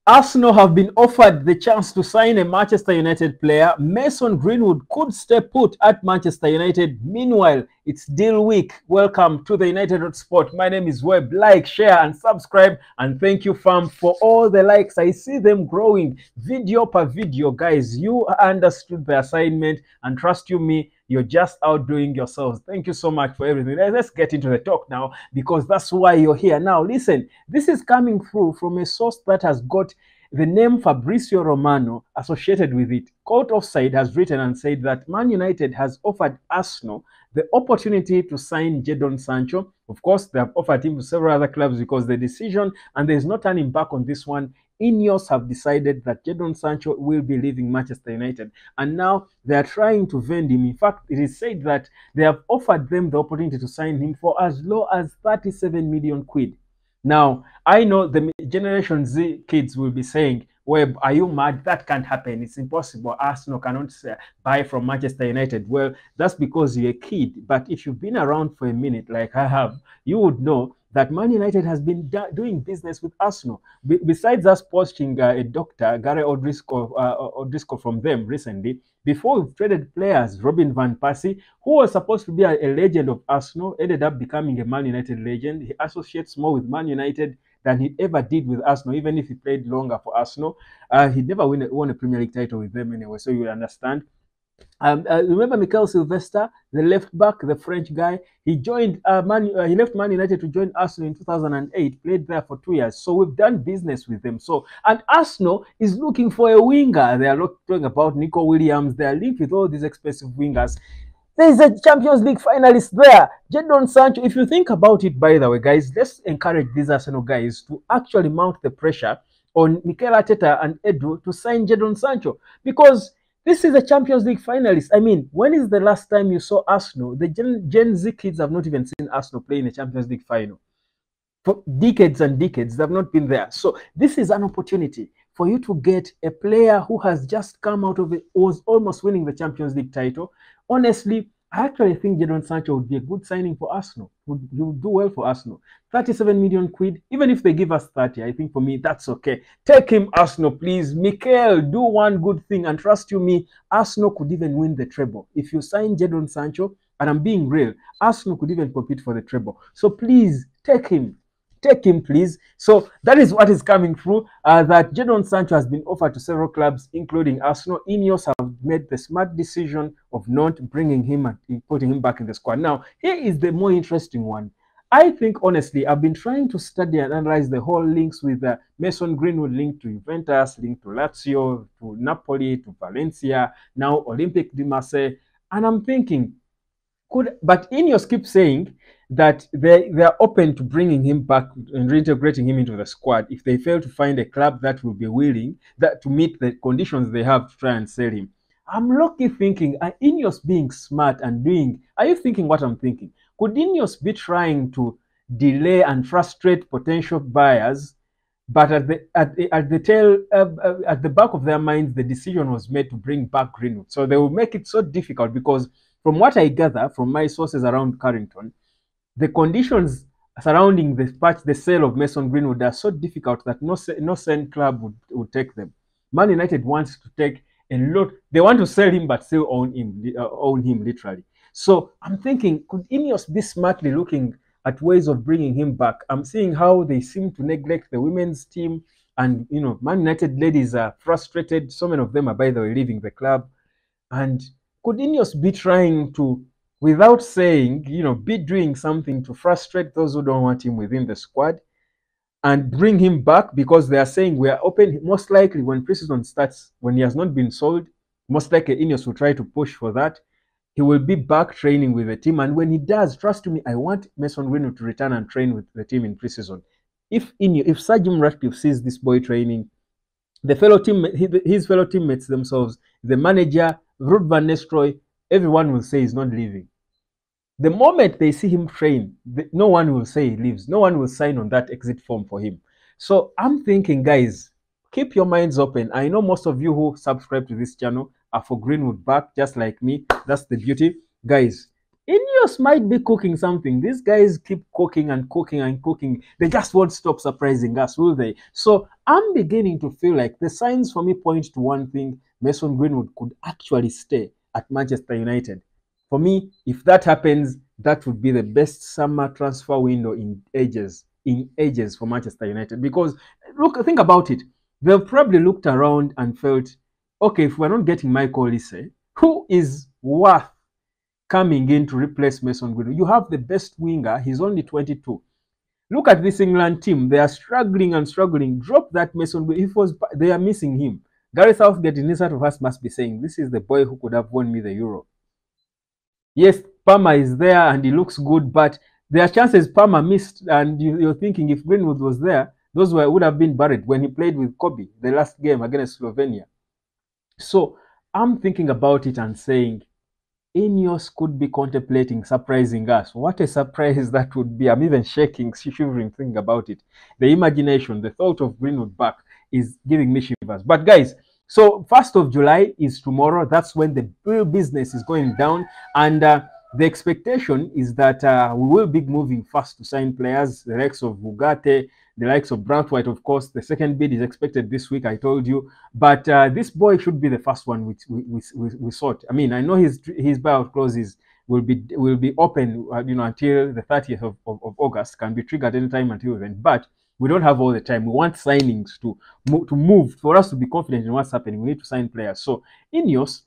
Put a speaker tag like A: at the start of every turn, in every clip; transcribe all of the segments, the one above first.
A: Arsenal have been offered the chance to sign a Manchester United player. Mason Greenwood could stay put at Manchester United. Meanwhile, it's deal week. Welcome to the United Sport. My name is Webb. Like, share, and subscribe. And thank you, fam, for all the likes. I see them growing video per video. Guys, you understood the assignment, and trust you me, you're just outdoing yourselves. Thank you so much for everything. Let's get into the talk now, because that's why you're here. Now, listen, this is coming through from a source that has got the name Fabrizio Romano associated with it. Court Offside has written and said that Man United has offered Arsenal the opportunity to sign Jadon Sancho. Of course, they have offered him to several other clubs because the decision, and there's no turning back on this one, INEOS have decided that Jadon Sancho will be leaving Manchester United, and now they are trying to vend him. In fact, it is said that they have offered them the opportunity to sign him for as low as 37 million quid. Now, I know the Generation Z kids will be saying, Webb, are you mad? That can't happen. It's impossible. Arsenal cannot buy from Manchester United. Well, that's because you're a kid. But if you've been around for a minute, like I have, you would know that Man United has been doing business with Arsenal. Besides us posting a doctor, Gary O'Driscoll from them recently, before we've traded players, Robin van Persie, who was supposed to be a legend of Arsenal, ended up becoming a Man United legend. He associates more with Man United than he ever did with Arsenal, even if he played longer for Arsenal. He never won a Premier League title with them anyway, so you will understand. Remember Mikel Sylvester, the left back, the French guy? He joined he left Man United to join Arsenal in 2008, played there for 2 years. So we've done business with them. So, and Arsenal is looking for a winger. They are not talking about Nico Williams. They are linked with all these expensive wingers. There's a Champions League finalist there, Jadon Sancho. If you think about it, by the way, guys, let's encourage these Arsenal guys to actually mount the pressure on Mikel Arteta and Edu to sign Jadon Sancho, because this is a Champions League finalist. I mean, when is the last time you saw Arsenal? The Gen Z kids have not even seen Arsenal play in a Champions League final. For decades and decades, they've not been there. So this is an opportunity for you to get a player who has just come out of it, was almost winning the Champions League title. Honestly, I actually think Jadon Sancho would be a good signing for Arsenal. He would do well for Arsenal. 37 million quid, even if they give us 30, I think for me, that's okay. Take him, Arsenal, please. Mikel, do one good thing, and trust you me, Arsenal could even win the treble. If you sign Jadon Sancho, and I'm being real, Arsenal could even compete for the treble. So please, take him. Take him, please. So that is what is coming through, that Jadon Sancho has been offered to several clubs, including Arsenal. INEOS have made the smart decision of not bringing him and putting him back in the squad. Now, here is the more interesting one. I think, honestly, I've been trying to study and analyze the whole links with Mason Greenwood linked to Juventus, linked to Lazio, to Napoli, to Valencia, now Olympique de Marseille. And I'm thinking, but INEOS keeps saying that they are open to bringing him back and reintegrating him into the squad if they fail to find a club that will be willing to meet the conditions they have to try and sell him. I'm lucky thinking, are INEOS being smart and doing, are you thinking what I'm thinking? Could INEOS be trying to delay and frustrate potential buyers, but at the back of their minds, the decision was made to bring back Greenwood? So they will make it so difficult, because from what I gather from my sources around Carrington, the conditions surrounding the sale of Mason Greenwood are so difficult that no certain club would take them. Man United wants to take a lot. They want to sell him, but still own him literally. So I'm thinking, could INEOS be smartly looking at ways of bringing him back? I'm seeing how they seem to neglect the women's team, and Man United ladies are frustrated. So many of them are, by the way, leaving the club. And could INEOS be trying to, without saying, be doing something to frustrate those who don't want him within the squad and bring him back? Because they are saying we are open, most likely when preseason starts, when he has not been sold, most likely INEOS will try to push for that. He will be back training with the team, and when he does, trust me, I want Mason Greenwood to return and train with the team in preseason. If Sir Jim Ratcliffe sees this boy training, his fellow teammates themselves, the manager, Ruud van Nistelrooy, everyone will say he's not leaving. The moment they see him train, no one will say he leaves. No one will sign on that exit form for him. So I'm thinking, guys, keep your minds open. I know most of you who subscribe to this channel are for Greenwood back, just like me. That's the beauty. Guys, INEOS might be cooking something. These guys keep cooking and cooking and cooking. They just won't stop surprising us, will they? So I'm beginning to feel like the signs for me point to one thing: Mason Greenwood could actually stay at Manchester United. For me, if that happens, that would be the best summer transfer window in ages. In ages for Manchester United. Because look, think about it. They've probably looked around and felt, okay, if we're not getting Michael Olise, who is worth coming in to replace Mason Greenwood? You have the best winger. He's only 22. Look at this England team. They are struggling and struggling. Drop that Mason Greenwood. They are missing him. Gareth Southgate in inside of us must be saying, this is the boy who could have won me the Euro. Yes, Palmer is there and he looks good, but there are chances Palmer missed, and you're thinking if Greenwood was there, those would have been buried when he played with Kobe the last game against Slovenia. So I'm thinking about it and saying, INEOS could be contemplating surprising us. What a surprise that would be. I'm even shaking, shivering, thinking about it. The imagination, the thought of Greenwood back is giving me shivers. But guys, so 1st of July is tomorrow. That's when the real business is going down. And the expectation is that we will be moving fast to sign players, the likes of Ugarte, the likes of Brantwhite, of course. The second bid is expected this week, I told you. But this boy should be the first one we sought. I mean, I know his buyout clauses will be open, until the 30th of August, can be triggered anytime until then. But we don't have all the time. We want signings to move. For us to be confident in what's happening, we need to sign players. So INEOS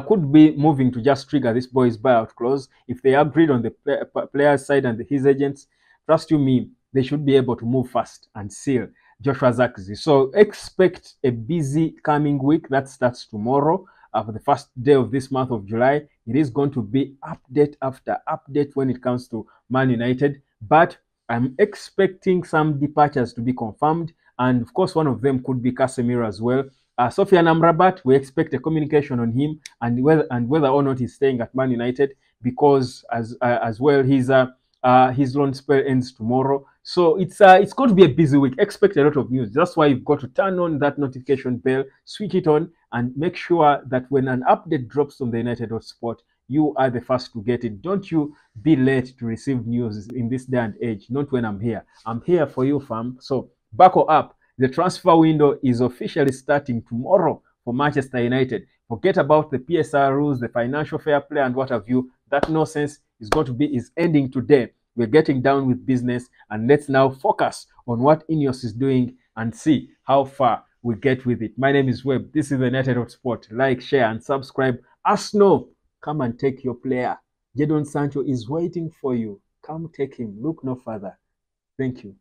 A: could be moving to just trigger this boy's buyout clause. If they agreed on the player's side and his agents, trust you me, they should be able to move fast and seal Joshua Zirkzee. So expect a busy coming week. That starts tomorrow. For the first day of this month of July, it is going to be update after update when it comes to Man United. But I'm expecting some departures to be confirmed. And of course, one of them could be Casemiro as well. Sofian Amrabat, we expect a communication on him and whether or not he's staying at Man United, because as well his loan spell ends tomorrow. So it's going to be a busy week. Expect a lot of news. That's why you've got to turn on that notification bell, switch it on, and make sure that when an update drops on the United Hotspot, you are the first to get it. Don't you be late to receive news in this day and age. Not when I'm here. I'm here for you, fam. So buckle up. The transfer window is officially starting tomorrow for Manchester United. Forget about the PSR rules, the financial fair play, and what have you. That nonsense is ending today. We're getting down with business, and let's now focus on what INEOS is doing and see how far we get with it. My name is Webb. This is the United Hotspot. Like, share, and subscribe. Arsenal, come and take your player. Jadon Sancho is waiting for you. Come take him. Look no further. Thank you.